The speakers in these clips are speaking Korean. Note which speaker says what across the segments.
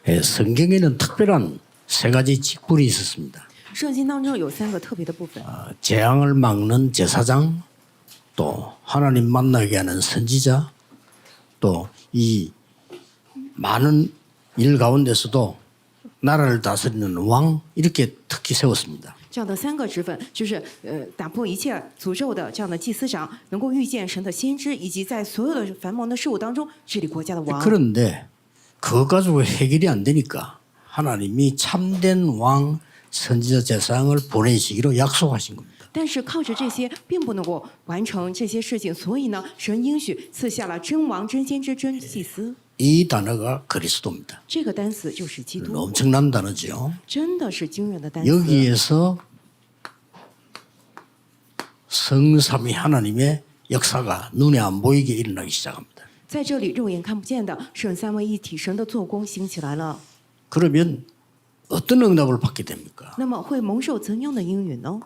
Speaker 1: 성경에는 특별한 세 가지 직분이 있었습니다.
Speaker 2: 圣经当中有3个特别的部分，
Speaker 1: 재앙을 막는 제사장, 또 하나님 만나게 하는 선지자, 또 이 많은 일 가운데서도 나라를 다스리는 왕 이렇게 특히 세웠습니다.
Speaker 2: 这样的3个职分，就是打破一切诅咒的这样的祭司长，能够遇见神的先知，以及在所有的繁忙的事物当中治理国家的王。
Speaker 1: 그런데 그거 가지고 해결이 안 되니까 하나님이 참된 왕 선지자 제사장을 보내시기로 약속하신 겁니다.
Speaker 2: 但是靠着这些，并不能够完成这些事情，所以呢，神应许赐下了真王、真先知、真祭司。
Speaker 1: 이 단어가 그리스도입니다.
Speaker 2: 这个单词就是基督，
Speaker 1: 엄청난 단어죠.
Speaker 2: 真的是惊人的单词。
Speaker 1: 여기에서 성삼위 하나님의 역사가 눈에 안 보이게 일어나기 시작합니다.
Speaker 2: 在这里肉眼看不见的圣三位一体神的做工兴起来了，
Speaker 1: 그러면 어떤 응답을 받게 됩니까?
Speaker 2: 那么会蒙受怎样的应允呢？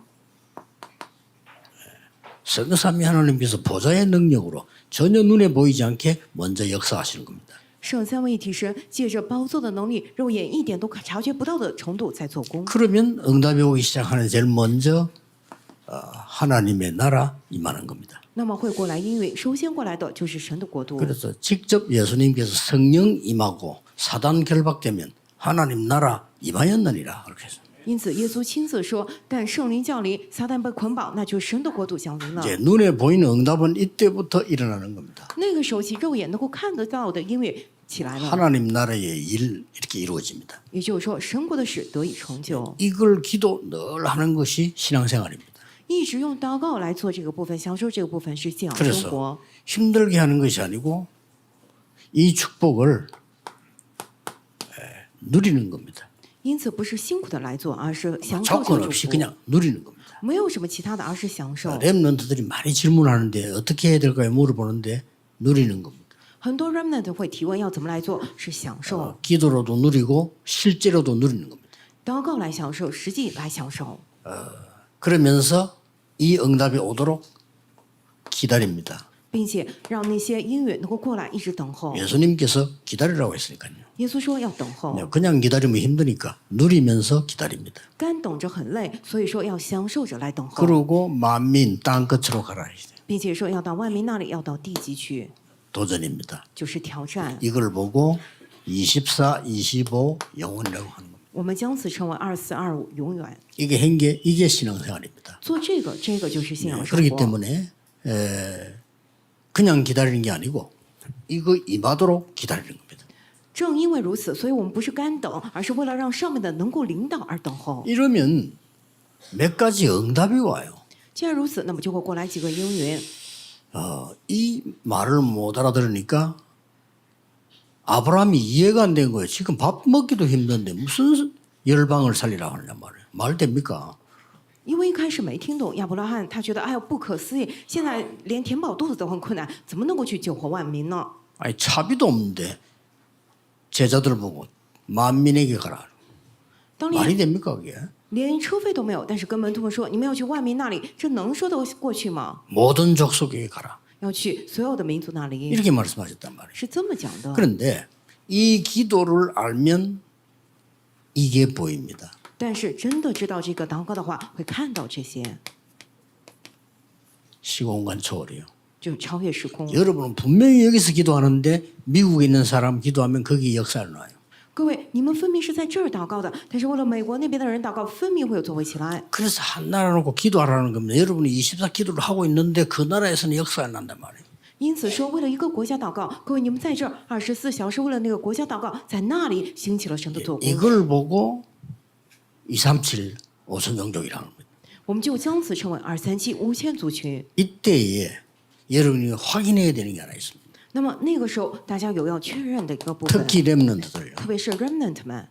Speaker 1: 성삼위 하나님께서 보좌의 능력으로 전혀 눈에 보이지 않게 먼저 역사하시는 겁니다.
Speaker 2: 圣三位一体神借着宝座的能力，肉眼一点都察觉不到的程度在做工。
Speaker 1: 그러면 응답이 오기 시작하는 제일 먼저 하나님의 나라 임하는 겁니다.
Speaker 2: 那么会过来应允，首先过来的就是神的国度。
Speaker 1: 그래서 직접 예수님께서 성령 임하고 사단 결박되면 하나님 나라 임하였느니라 그렇게 했습니다.
Speaker 2: 因此，耶稣亲自说：“但圣灵降临，撒旦被捆绑，那就神的国度降临了。
Speaker 1: 이제 눈에 보이는 응답은 이때부터 일어나는 겁니다.
Speaker 2: 那个时候起，肉眼能够看得到的应允起来了。
Speaker 1: 하나님 나라의 일 이렇게 이루어집니다.
Speaker 2: 也就是说，神国的事得以成就。
Speaker 1: 이걸 기도 늘 하는 것이 신앙생활입니다.
Speaker 2: 一直用祷告来做这个部分，享受这个部分是信仰生
Speaker 1: 그래서
Speaker 2: 活。
Speaker 1: 힘들게 하는 것이 아니고 이 축복을 누리는 겁니다.
Speaker 2: 因此，不是辛苦的来做，而是享受这
Speaker 1: 조건
Speaker 2: 个祝
Speaker 1: 없이
Speaker 2: 福。
Speaker 1: 그냥 누리는 겁니다.
Speaker 2: 没有什么其他的，而是享受。
Speaker 1: 렘넌트들이 많이 질문하는데 어떻게 해야 될까요? 물어보는데 누리는 겁니다.
Speaker 2: 很多 remnant 会提问要怎么来做，是享受，
Speaker 1: 기도로도 누리고 실제로도 누리는 겁니다.
Speaker 2: 祷告来享受，实际来享受。
Speaker 1: 그러면서 이 응답이 오도록 기다립니다.
Speaker 2: 并且让那些应允能够过来，一直等候。
Speaker 1: 예수님께서 기다리라고 했으니까요.
Speaker 2: 耶稣说要等候，
Speaker 1: 그냥 기다리면 힘드니까 누리면서 기다립니다.
Speaker 2: 干等着很累，所以说要享受着来等候，
Speaker 1: 그러고 만민 땅 끝으로 가라.
Speaker 2: 并且说要到万民那里，要到地极去，
Speaker 1: 도전입니다.
Speaker 2: 就是挑战。
Speaker 1: 이걸 보고 24, 25 영원이라고 하는 겁니다.
Speaker 2: 我们将此称为2425永远。
Speaker 1: 이게 행계, 이게 신앙생활입니다.
Speaker 2: 做这个就是信仰生
Speaker 1: 그렇기
Speaker 2: 活。
Speaker 1: 때문에 그냥 기다리는 게 아니고 이거 임하도록 기다리는 겁니다.
Speaker 2: 正因为如此，所以我们不是干等，而是为了让上面的能够领导而等候。
Speaker 1: 이러면 몇 가지 응답이 와요.
Speaker 2: 既然如此，那么就会过来几个应允。
Speaker 1: 이 말을 못 알아들으니까 아브라함이 이해가 안 된 거예요. 지금 밥 먹기도 힘든데 무슨 열방을 살리라고 하느냐 말이에요. 말 됩니까?
Speaker 2: 因为一开始没听懂亚伯拉罕，他觉得哎呦不可思议，现在连填饱肚子都很困难，怎么能够去救活万民呢？
Speaker 1: 아니 차비도 없는데 제자들 보고 만민에게 가라.
Speaker 2: 当
Speaker 1: 말이
Speaker 2: 连
Speaker 1: 됩니까 그게?
Speaker 2: 连车费都没有，但是跟门徒们说，你们要去万民那里，这能说得过去吗？
Speaker 1: 모든 족속에게 가라.
Speaker 2: 要去所有的民族那里，
Speaker 1: 이렇게 말씀하셨단 말이에요.
Speaker 2: 是这么讲的。
Speaker 1: 그런데 이 기도를 알면 이게 보입니다.
Speaker 2: 但是真的知道这个祷告的话，会看到这些，
Speaker 1: 시공간 초월이요.
Speaker 2: 就超越时空。
Speaker 1: 여러분은 분명히 여기서 기도하는데 미국에 있는 사람 기도하면 거기에 역사를 놔요.
Speaker 2: 各位，你们分明是在这儿祷告的，但是为了美国那边的人祷告，分明会有作为起来。
Speaker 1: 그래서 한 나라 놓고 기도하라는 겁니다. 여러분이 24 기도를 하고 있는데 그 나라에서는 역사가 안 난단 말이에요.
Speaker 2: 因此说，为了一个国家祷告，各位你们在这儿24小时为了那个国家祷告，在那里兴起了神的做工。
Speaker 1: 이걸 보고 237 5천 종족이라는 겁니다.
Speaker 2: 我们就将此称为2375000族群。
Speaker 1: 이때에 여러분이 확인해야 되는 게 하나 있습니다.
Speaker 2: 那么那个时候，大家有要确认的一个部分，
Speaker 1: 특히 렘넌트들요.
Speaker 2: 特别是 remnant 们，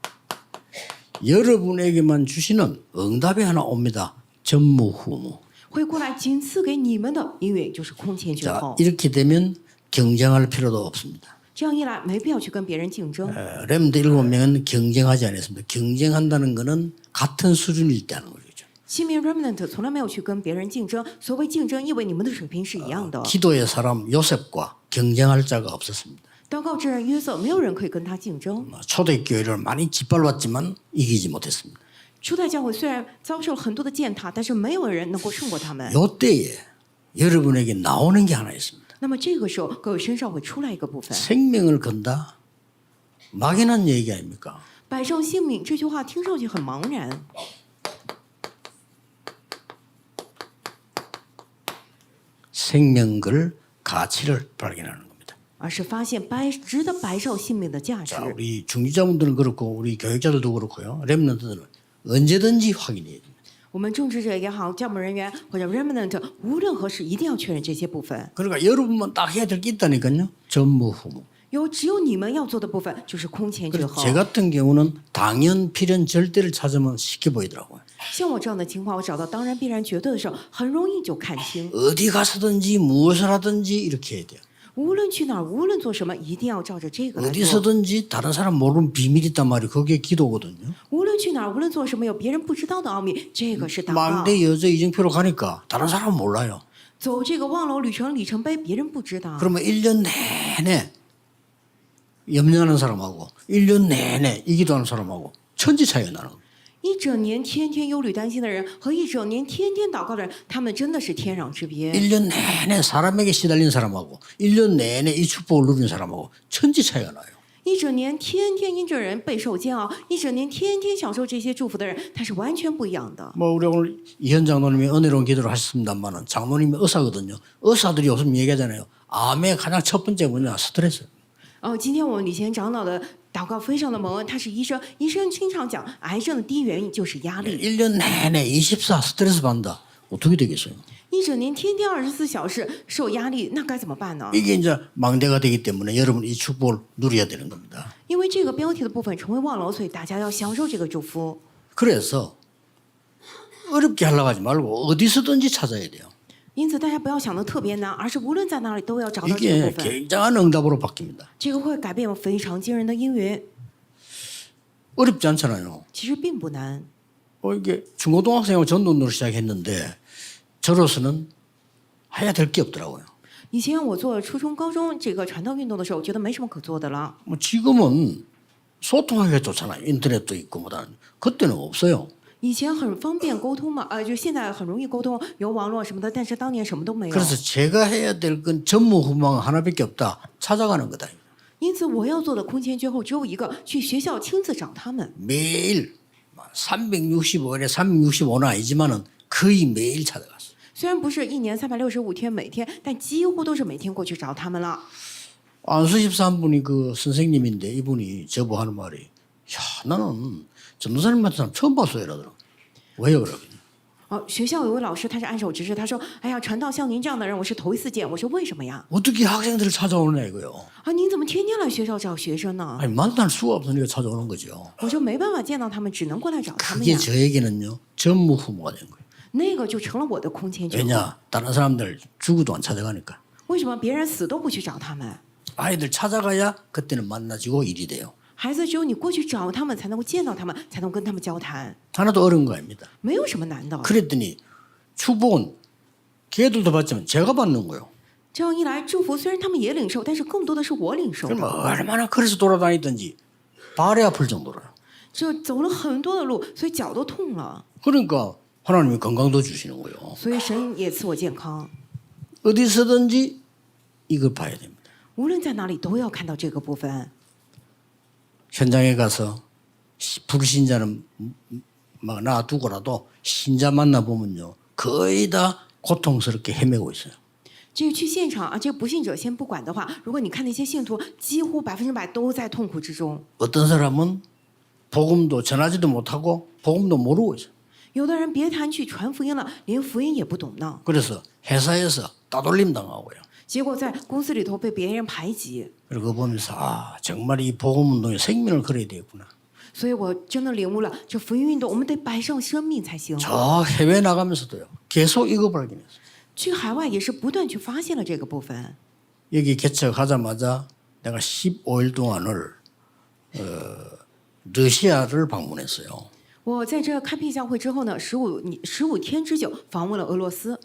Speaker 1: 여러분에게만 주시는 응답이 하나 옵니다. 전무후무.
Speaker 2: 会过来仅赐给你们的应允，就是空前绝
Speaker 1: 자,
Speaker 2: 后。
Speaker 1: 이렇게 되면 경쟁할 필요도 없습니다.
Speaker 2: 这样一来，没必要去跟别人竞争。
Speaker 1: 렘드 7명은 경쟁하지 않았습니다. 경쟁한다는 것은 같은 수준일 때 하는 거죠.
Speaker 2: 7名 remnant 从来没有去跟别人竞争，所谓竞争，意味你们的水平是一样的。
Speaker 1: 기도의 사람 요셉과 경쟁할 자가 없었습니다.
Speaker 2: 祷告之人约瑟，没有人可以跟他竞争。
Speaker 1: 초대교회를 많이 짓밟았지만 이기지 못했습니다.
Speaker 2: 初代教会虽然遭受了很多的践踏，但是没有人能够胜过他们。
Speaker 1: 이때에 여러분에게 나오는 게 하나 있습니다.
Speaker 2: 那么这个时候，各位身上会出来一个部分，
Speaker 1: 생명을 건다? 막연한 얘기 아닙니까?
Speaker 2: 摆上性命这句话听上去很茫然，
Speaker 1: 생명을 가치를 발견하는 겁니다.
Speaker 2: 而是发现值得摆上性命的价值。
Speaker 1: 자, 우리 중지자분들은 그렇고 우리 교육자들도 그렇고요. 렘넌트들은 언제든지 확인해야 됩니다.
Speaker 2: 我们政治者也好，教牧人员或者 remnant， 无论何时一定要确认这些部分。
Speaker 1: 그러니까 여러분만 딱 해야 될 게 있다니까요. 전무후무.
Speaker 2: 只有你们要做的部分就是空前绝
Speaker 1: 그래서
Speaker 2: 后。
Speaker 1: 제 같은 경우는 당연, 필연, 절대를 찾으면 쉽게 보이더라고요.
Speaker 2: 像我这样的情况，我找到当然、必然、绝对的时候，很容易就看清。
Speaker 1: 어디 가서든지 무엇을 하든지 이렇게 해야 돼요.
Speaker 2: 无论去哪儿，无论做什么，一定要照着这个来做。
Speaker 1: 어디서든지 다른 사람 모르는 비밀이 있단 말이에요. 그게 기도거든요.
Speaker 2: 无论去哪儿，无论做什么，有别人不知道的奥秘，这个是祷告。
Speaker 1: 망대 여자 이정표로 가니까 다른 사람은 몰라요.
Speaker 2: 走这个望楼旅程里程碑，别人不知道。
Speaker 1: 그러면 1년 내내 염려하는 사람하고 1년 내내 이 기도하는 사람하고 천지 차이가 나는 거예요.
Speaker 2: 一整年天天忧虑担心的人和一整年天天祷告的人，他们真的是天壤之别。
Speaker 1: 1년 내내 사람에게 시달린 사람하고 1년 내내 이 축복을 누린 사람하고 천지 차이가 나요.
Speaker 2: 一整年天天因着人备受煎熬，一整年天天享受这些祝福的人，他是完全不一样的。
Speaker 1: 뭐 우리 오늘 이현 장로님이 은혜로운 기도를 하셨습니다만은 장로님이 의사거든요. 의사들이 요즘 얘기하잖아요. 암의 가장 첫 번째 뭐냐 스트레스.
Speaker 2: 今天我们李前长老的祷告非常的蒙恩，他是医生，医生经常讲，癌症的第一原因就是压力。
Speaker 1: 1년 내내 24 스트레스 받는다. 어떻게 되겠어요?
Speaker 2: 一整年天天24小时受压力，那该怎么办呢？
Speaker 1: 이게 이제 망대가 되기 때문에 여러분 이 축복을 누려야 되는 겁니다.
Speaker 2: 因为这个标题的部分成为望楼，所以大家要享受这个祝福。
Speaker 1: 그래서 어렵게 하려고 하지 말고 어디서든지 찾아야 돼요.
Speaker 2: 因此，大家不要想的特别难，而是无论在哪里都要找到这个
Speaker 1: 이게
Speaker 2: 部分。
Speaker 1: 굉장한 응답으로 바뀝니다.
Speaker 2: 这个会改变非常惊人的因缘，
Speaker 1: 어렵지 않잖아요.
Speaker 2: 其实并不难。
Speaker 1: 이게 중고등학생하고 전도를 시작했는데 저로서는 해야 될 게 없더라고요.
Speaker 2: 以前我做初中、高中这个传道运动的时候，我觉得没什么可做的了。
Speaker 1: 뭐 지금은 소통하기가 좋잖아요. 인터넷도 있고 뭐다. 그때는 없어요.
Speaker 2: 以前很方便沟通嘛，就现在很容易沟通，有网络什么的，但是当年什么都没有。
Speaker 1: 그래서 제가 해야 될 건 전무후무한 하나밖에 없다. 찾아가는 거다.
Speaker 2: 因此，我要做的空前绝后只有一个，去学校亲自找他们。
Speaker 1: 매일 365일에 365는 아니지만은 거의 매일 찾아갔어요.
Speaker 2: 虽然不是一年365天每天，但几乎都是每天过去找他们了。
Speaker 1: 안수집사 한 분이 그 선생님인데 이분이 저보고 하는 말이 야 나는 전도사님 같은 사람 처음 봤어요 이러더라고요. 왜요 그러거든요.
Speaker 2: 学校有位老师，他是按手执事，他说：“哎呀，传道像您这样的人，我是头一次见。”我说：“为什么呀？
Speaker 1: 어떻게 학생들을 찾아오느냐 이거요.
Speaker 2: 您怎么天天来学校找学生呢？
Speaker 1: 아니 만날 수가 없으니까 찾아오는 거죠.
Speaker 2: 我说：“没办法见到他们，只能过来找他们
Speaker 1: 그게
Speaker 2: 呀。
Speaker 1: 저에게는요 전무후무가 된 거예요.
Speaker 2: 那个就成了我的空前绝后。
Speaker 1: 왜냐 다른 사람들 죽어도 안 찾아가니까.
Speaker 2: 为什么别人死都不去找他们？
Speaker 1: 아이들 찾아가야 그때는 만나지고 일이 돼요.
Speaker 2: 孩子只有你过去找他们，才能够见到他们，才能跟他们交谈，
Speaker 1: 하나도 어려운 거 아닙니다.
Speaker 2: 没有什么难的。
Speaker 1: 그랬더니 축복은 걔들도 받지만 제가 받는 거예요.
Speaker 2: 这样一来，祝福虽然他们也领受，但是更多的是我领受
Speaker 1: 그러면
Speaker 2: 的。
Speaker 1: 얼마나 그래서 돌아다니든지 발이 아플 정도로요.
Speaker 2: 这走了很多的路，所以脚都痛了，
Speaker 1: 그러니까 하나님이 건강도 주시는 거예요.
Speaker 2: 所以神也赐我健康。
Speaker 1: 어디서든지 이걸 봐야 됩니다.
Speaker 2: 无论在哪里，都要看到这个部分。
Speaker 1: 현장에 가서 불신자는 막 놔두고라도 신자 만나보면요. 거의 다 고통스럽게 헤매고 있어요.
Speaker 2: 这个去现场啊，这个不信者先不管的话，如果你看那些信徒，几乎100%都在痛苦之中。
Speaker 1: 어떤 사람은 복음도 전하지도 못하고 복음도 모르고 있어요.
Speaker 2: 有的人别谈去传福音了，连福音也不懂呢。
Speaker 1: 그래서 회사에서 따돌림 당하고요.
Speaker 2: 结果在公司里头被别人排挤，
Speaker 1: 그리고 보면서 아 정말 이 복음 운동에 생명을 걸어야 되겠구나.
Speaker 2: 所以我真的领悟了，这福音运动我们得摆上生命才行。
Speaker 1: 저 해외 나가면서도요. 계속 이거 발견했어요.
Speaker 2: 去海外也是不断去发现了这个部分。
Speaker 1: 여기 개척하자마자 내가 15일 동안을 러시아를 방문했어요.
Speaker 2: 我在这开辟教会之后呢，15天之久访问了俄罗斯，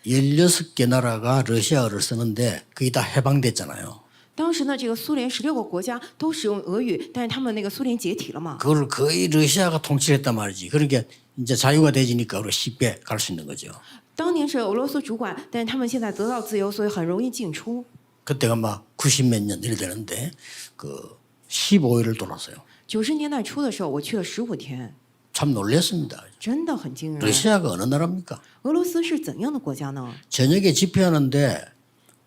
Speaker 1: 16개 나라가 러시아어를 쓰는데 그게 다 해방됐잖아요.
Speaker 2: 当时呢，这个苏联16个国家都使用俄语，但是他们那个苏联解体了嘛，
Speaker 1: 그걸 거의 러시아가 통치했단 말이지. 그러니까 이제 자유가 되지니까 우리 쉽게 갈 수 있는 거죠.
Speaker 2: 当年是俄罗斯主管，但是他们现在得到自由，所以很容易进出。
Speaker 1: 그때가 막 90몇 년 이래 되는데 그 15일을 돌았어요.
Speaker 2: 90年代初的时候，我去了15天，
Speaker 1: 참 놀랐습니다.
Speaker 2: 真的很惊人。
Speaker 1: 러시아가 어느 나라입니까?
Speaker 2: 俄罗斯是怎样的国家呢？
Speaker 1: 저녁에 집회하는데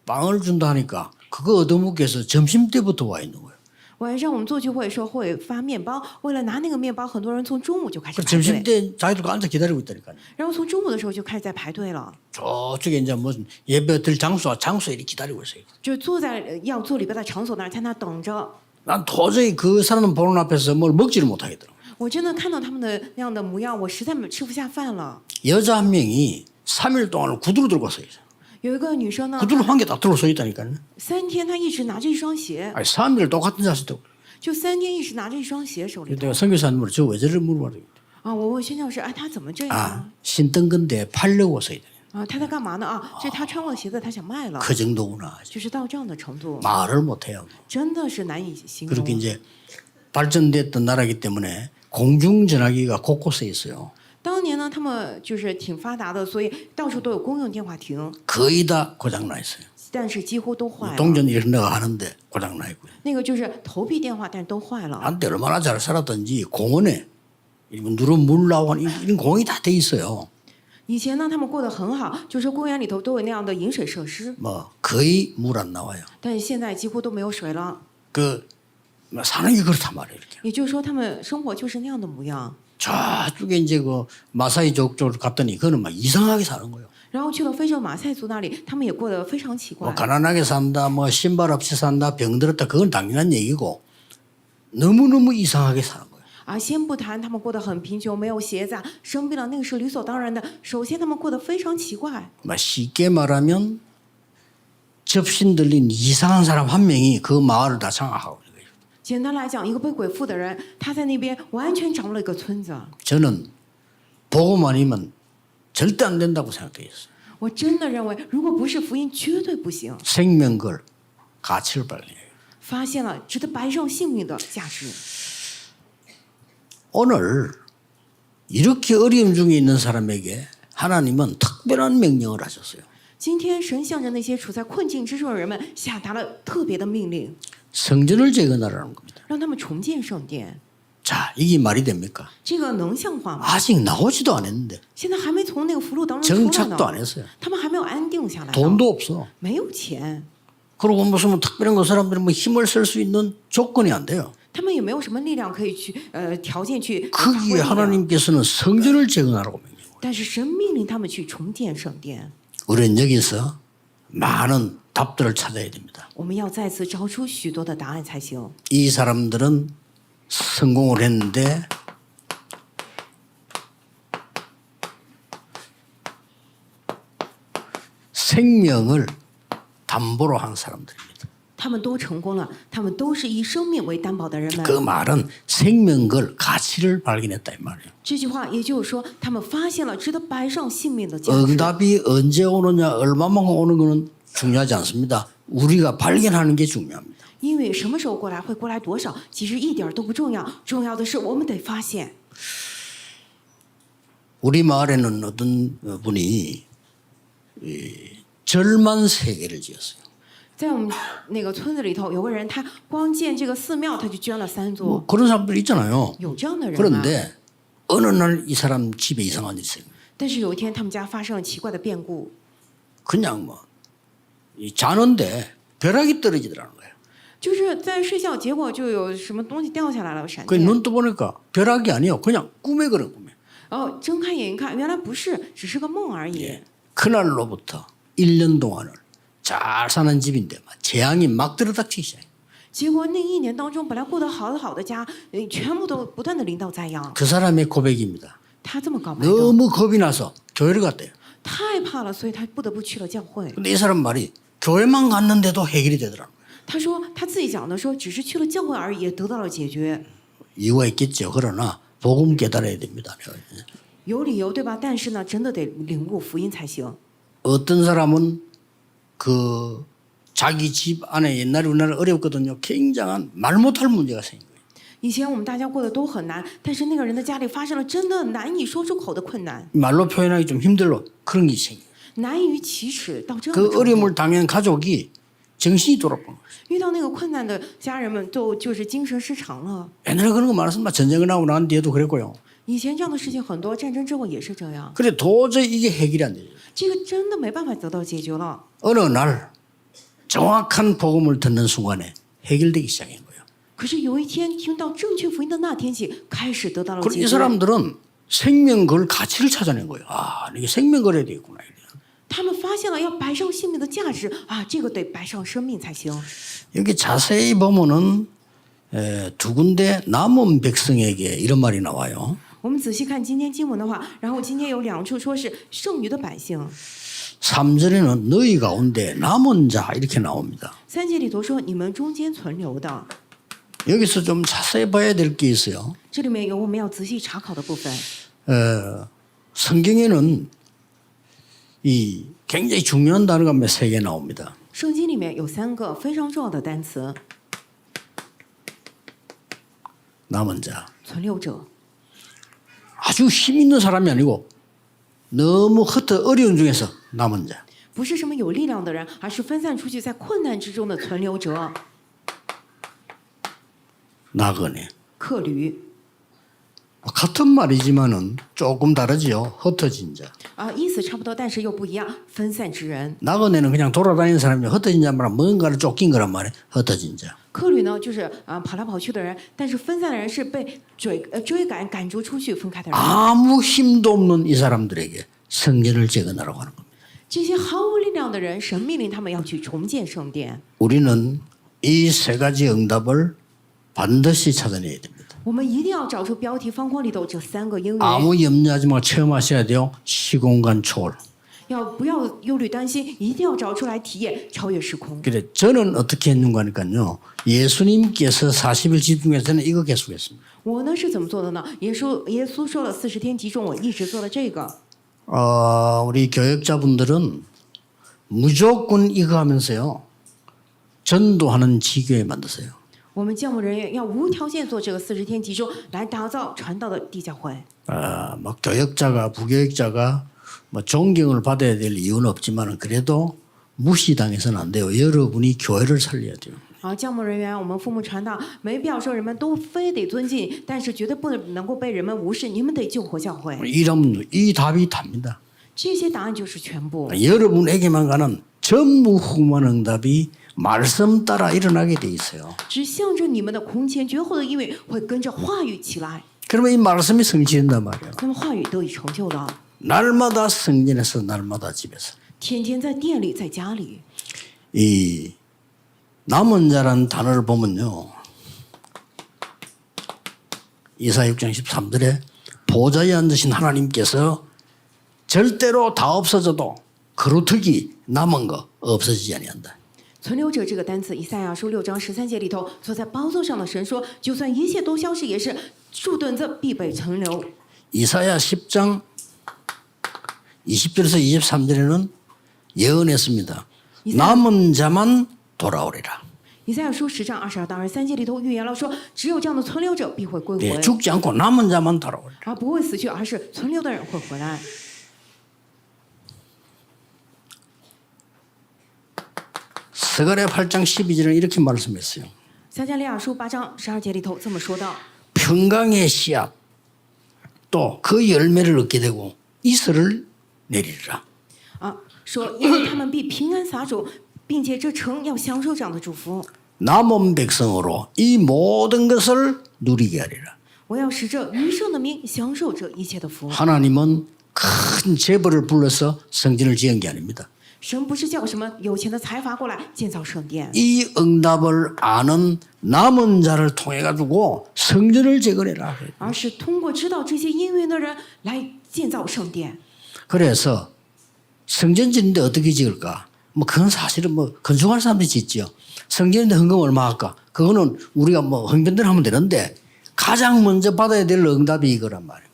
Speaker 1: 빵을 준다 하니까 그거 얻어먹기 위해서 점심때부터 와 있는 거예요.
Speaker 2: 晚上我们做聚会的时候会发面包，为了拿那个面包，很多人从中午就开始
Speaker 1: 그
Speaker 2: 排队，
Speaker 1: 점심때 자기들도 앉아 기다리고 있다니까요.
Speaker 2: 然后从中午的时候就开始在排队了，
Speaker 1: 저쪽에 이제 무슨 예배 들 장소에 이렇게 기다리고 있어요.
Speaker 2: 就坐在要做礼拜的场所那儿，在那等着。
Speaker 1: 난 도저히 그 사람 보는 앞에서 뭘 먹지를 못하겠더라고요.
Speaker 2: 我真的看到他们的那样的模样，我实在吃不下饭了。
Speaker 1: 여자 한 명이 3일 동안 구두로 들고 서 있어요.
Speaker 2: 有一个女生呢，
Speaker 1: 구두를 한 개 다 들고 서 있다니까요.
Speaker 2: 3天她一直拿着一双鞋，
Speaker 1: 아니 3일 똑같은 자세 되고.
Speaker 2: 就3天一直拿着一双鞋手里头。
Speaker 1: 내가 선교사님으로 저 왜 저를 물어봐요.
Speaker 2: 啊，我问宣教师，哎，他怎么这样
Speaker 1: 아
Speaker 2: 啊？
Speaker 1: 신던 건데 팔려고 서 있다.
Speaker 2: 啊，他在干嘛呢？啊，这是他穿过的鞋子，他想卖了，
Speaker 1: 그 정도구나.
Speaker 2: 就是到这样的程度，
Speaker 1: 말을 못해요.
Speaker 2: 真的是难以形
Speaker 1: 그렇게
Speaker 2: 容。
Speaker 1: 이제 발전됐던 나라이기 때문에 공중전화기가 곳곳에 있어요.
Speaker 2: 当年呢，他们就是挺发达的，所以到处都有公用电话亭，
Speaker 1: 거의 다 고장나 있어요.
Speaker 2: 但是几乎都坏了。
Speaker 1: 동전 이렇게 내가 하는데 고장나 있고요.
Speaker 2: 那个就是投币电话，但是都坏了。
Speaker 1: 한때 얼마나 잘 살았던지 공원에 누르 물 나오고 이런 공이 다 돼 있어요.
Speaker 2: 以前呢，他们过得很好，就是公园里头都有那样的饮水设施，
Speaker 1: 뭐 거의 물 안 나와요.
Speaker 2: 但是现在几乎都没有水了。
Speaker 1: 그 사는 게 그렇단 말이에요. 이렇게.
Speaker 2: 也就是说，他们生活就是那样的模样。
Speaker 1: 저쪽에 이제 그 마사이 쪽으로 갔더니 그거는 막 이상하게 사는 거예요.
Speaker 2: 然后去了非洲马赛族那里，他们也过得非常奇
Speaker 1: 뭐
Speaker 2: 怪。
Speaker 1: 가난하게 산다, 뭐 신발 없이 산다, 병들었다, 그건 당연한 얘기고 너무너무 이상하게 사는 거예요.
Speaker 2: 啊，先不谈他们过得很贫穷，没有鞋子，生病了，那个是理所当然的。首先，他们过得非常奇怪。
Speaker 1: 뭐 쉽게 말하면 접신 들린 이상한 사람 한 명이 그 마을을 다 장악하고 있는 거예요.
Speaker 2: 简单来讲，一个被鬼附的人，他在那边完全掌握了一个村子。
Speaker 1: 저는 보고만 이면 절대 안 된다고 생각돼 있어요.
Speaker 2: 我真的认为，如果不是福音，绝对不行。
Speaker 1: 생명 걸 가치를 발견해요.
Speaker 2: 发现了值得白上性命的价值。
Speaker 1: 오늘 이렇게 어려움 중에 있는 사람에게 하나님은 특별한 명령을 하셨어요.
Speaker 2: 今天，神向着那些处在困境之中的人们下达了特别的命令，
Speaker 1: 성전을 재건하라는 겁니다.
Speaker 2: 让他们重建圣殿。
Speaker 1: 자, 이게 말이 됩니까?
Speaker 2: 这个能像话吗？
Speaker 1: 아직 나오지도 않았는데
Speaker 2: 现在还没从那个俘虏当中出来
Speaker 1: 정착도 안
Speaker 2: 呢，
Speaker 1: 했어요.
Speaker 2: 他们还没有安定下来呢，
Speaker 1: 돈도 없어.
Speaker 2: 没有钱，
Speaker 1: 그리고 무슨 뭐 특별한 그 사람들이 뭐 힘을 쓸 수 있는 조건이 안 돼요.
Speaker 2: 他们也没有什么力量可以去条件去发挥
Speaker 1: 거기에
Speaker 2: 力量。
Speaker 1: 하나님께서는 성전을 재건하라고 명령해요.
Speaker 2: 但是神命令他们去重建圣殿。
Speaker 1: 우리는 여기서 많은 답들을 찾아야 됩니다.
Speaker 2: 我们要再次找出许多的答案才行。
Speaker 1: 이 사람들은 성공을 했는데 생명을 담보로 한 사람들입니다.
Speaker 2: 他们都成功了，他们都是以生命为担保的人们。
Speaker 1: 그 말은 생명걸 가치를 발견했다 이 말이에요.
Speaker 2: 这句话也就是说，他们发现了值得摆上性命的价值。
Speaker 1: 응답이 언제 오느냐 얼마만큼 오는 거는 중요하지 않습니다. 우리가 발견하는 게 중요합니다.
Speaker 2: 因为什么时候过来，会过来多少，其实一点都不重要，重要的是我们得发现。
Speaker 1: 우리 마을에는 어떤 분이 절만 세 개를 지었어요.
Speaker 2: 在我们那个村子里头，有个人他光建这个寺庙，他就捐了3座。
Speaker 1: 뭐 그런 사람들 있잖아요.
Speaker 2: 有这样的人吗？
Speaker 1: 그런데 어느 날 이 사람 집에 이상한 일이 있어요.
Speaker 2: 但是有一天，他们家发生了奇怪的变故，
Speaker 1: 그냥 뭐 자는데 벼락이 떨어지더라는 거예요.
Speaker 2: 就是在睡觉，结果就有什么东西掉下来了，闪
Speaker 1: 그
Speaker 2: 电。
Speaker 1: 눈 떠보니까 벼락이 아니에요. 그냥 꿈에 그런 꿈이에요.
Speaker 2: 然后睁开眼一看，原来不是，只是个梦而已。
Speaker 1: 그날로부터 1년 동안을 잘 사는 집인데 막 재앙이 막 들어닥치기 시작해요.
Speaker 2: 结果那1年当中，本来过得好的家，全部都不断的临到灾殃。
Speaker 1: 그 사람의 고백입니다.
Speaker 2: 他这么告白的，
Speaker 1: 너무 겁이 나서 교회를 갔대요.
Speaker 2: 太怕了，所以他不得不去了教会。
Speaker 1: 근데 이 사람 말이 교회만 갔는데도 해결이 되더라고요.
Speaker 2: 他说他自己讲的说，只是去了教会而已，也得到了解决，
Speaker 1: 이유가 있겠죠. 그러나 복음 깨달아야 됩니다.
Speaker 2: 有理由对吧？但是呢，真的得领悟福音才行。
Speaker 1: 어떤 사람은 그 자기 집 안에 옛날에 우리나라 어렵거든요. 굉장한 말 못할 문제가 생긴 거예요.
Speaker 2: 以前我们大家过得都很难，但是那个人的家里发生了真的难以说出口的困难，
Speaker 1: 말로 표현하기 좀 힘들어 그런 게 생겨요.
Speaker 2: 难于启齿到这样
Speaker 1: 그
Speaker 2: 的程度。
Speaker 1: 어려움을 당한 가족이 정신이 돌아본 거예요.
Speaker 2: 遇到那个困难的家人们就是精神失常了。
Speaker 1: 옛날에 그런 거 많았습니다. 전쟁이 나고 난 뒤에도 그랬고요.
Speaker 2: 以前这样的事情很多，战争之后也是这样，
Speaker 1: 그래 도저히 이게 해결이 안 되죠.
Speaker 2: 这个真的没办法得到解决了。
Speaker 1: 어느 날 정확한 복음을 듣는 순간에 해결되기 시작한 거예요.
Speaker 2: 可是有一天听到正确福音的那天起，开始得到了
Speaker 1: 그리고
Speaker 2: 解
Speaker 1: 이
Speaker 2: 决。
Speaker 1: 사람들은 생명 걸 가치를 찾아낸 거예요. 아, 이게 생명 걸어야 되겠구나.
Speaker 2: 他们发现了要摆上性命的价值啊，这个得摆上生命才行。
Speaker 1: 여기 자세히 보면은 두 군데 남은 백성에게 이런 말이 나와요.
Speaker 2: 我们仔细看今天经文的话，然后今天有2处说是剩余的百姓，
Speaker 1: 3절에는 너희 가운데 남은 자 이렇게 나옵니다.
Speaker 2: 3节里头说你们中间存留的，
Speaker 1: 여기서 좀 자세히 봐야 될 게 있어요.
Speaker 2: 这里面有我们要仔细查考的部分。
Speaker 1: 성경에는 이 굉장히 중요한 단어가 몇 세 개 나옵니다.
Speaker 2: 圣经里面有3个非常重要的单词：
Speaker 1: 남은 자.
Speaker 2: 存留者。
Speaker 1: 아주 힘 있는 사람이 아니고 너무 어려운 중에서 남은 자.
Speaker 2: 不是什么有力量的人，而是分散出去在困难之中的存留者。
Speaker 1: 나그네.
Speaker 2: 客旅
Speaker 1: 같은 말이지만은 조금 다르지요. 흩어진 자.
Speaker 2: 啊，意思差不多，但是又不一样。分散之人，
Speaker 1: 나그네는 그냥 돌아다니는 사람이 흩어진 자만 뭔가를 쫓긴 거란 말이에요. 흩어진 자.
Speaker 2: 客旅呢就是跑来跑去的人，但是分散的人是被追赶赶逐出去分开的人。
Speaker 1: 아무 힘도 없는 이 사람들에게 성전을 재건하라고 하는 겁니다.
Speaker 2: 这些毫无力量的人，神命令他们要去重建圣殿。
Speaker 1: 우리는 이 세 가지 응답을 반드시 찾아내야 됩니다.
Speaker 2: 我们一定要找出标题方框里头这3个应允，
Speaker 1: 아무 염려하지 말고 체험하셔야 돼요. 시공간 초월.
Speaker 2: 不要忧虑担心，一定要找出来体验超越时空。
Speaker 1: 그래 저는 어떻게 했는가 하니까요. 예수님께서 40일 집중해서 저는 이거 계속했습니다.
Speaker 2: 我呢是怎么做的呢？耶稣说了40天集中，我一直做了这个。
Speaker 1: 우리 교역자분들은 무조건 이거 하면서요. 전도하는 지교회 만드세요.
Speaker 2: 我们教牧人员要无条件做这个40天集中，来打造传道的地教会。
Speaker 1: 뭐 교역자가 부교역자가 뭐 존경을 받아야 될 이유는 없지만 그래도 무시당해서는 안 돼요. 여러분이 교회를 살려야 돼요.
Speaker 2: 教牧人员，我们父母传道，没必要说人们都非得尊敬，但是绝对不能够被人们无视。你们得救活教会。
Speaker 1: 이러면 이 답이 답니다.
Speaker 2: 这些答案就是全部。
Speaker 1: 여러분에게만 가는 전무후무한 응답이 말씀 따라 일어나게 돼 있어요.
Speaker 2: 只向着你们的空前绝后的应允会跟着话语起来，
Speaker 1: 그러면 이 말씀이 성취된단 말이에요.
Speaker 2: 那么话语得以成就了。
Speaker 1: 날마다 성전에서 날마다 집에서.
Speaker 2: 天天在店里，在家里。
Speaker 1: 이 남은 자라는 단어를 보면요. 이사 6장 13절에 보좌에 앉으신 하나님께서 절대로 다 없어져도 그루터기 남은 거 없어지지 아니한다.
Speaker 2: 存留者这个单词，以赛亚书6章13节里头，坐在宝座上的神说，就算一切都消失，也是树墩子必被存留。
Speaker 1: 이사야 10장 20절에서 23절에는 예언했습니다. 남은 자만 돌아오리라.
Speaker 2: 以赛亚书10章22到23节里头预言了说，只有这样的存留者必会归
Speaker 1: 네,
Speaker 2: 回，
Speaker 1: 죽지 않고 남은 자만 돌아오리라.
Speaker 2: 而不会死去，而是存留的人会回来。
Speaker 1: 스가랴 8장 12절은 이렇게 말씀했어요.
Speaker 2: 撒迦利亚书8章12节里头这么说道：
Speaker 1: 평강의 씨앗 또 그 열매를 얻게 되고 이슬을 내리리라.
Speaker 2: 说因为他们必平安撒种，并且这城要享受这样的祝福。
Speaker 1: 남은 백성으로 이 모든 것을 누리게 하리라.
Speaker 2: 我要使这余剩的民享受这一切的福。
Speaker 1: 하나님은 큰 재벌을 불러서 성전을 지은 게 아닙니다.
Speaker 2: 神不是叫什么有钱的财阀过来建造圣殿，
Speaker 1: 이 응답을 아는 남은 자를 통해 가지고 성전을 재건해라.
Speaker 2: 而是通过知道这些应允的人来建造圣殿。
Speaker 1: 그래서 성전 짓는데 어떻게 지을까? 뭐 그건 사실은 뭐 건축할 사람들이 짓죠. 성전인데 헌금 얼마 할까? 그거는 우리가 뭐 헌금대로 하면 되는데 가장 먼저 받아야 될 응답이 이거란 말이에요.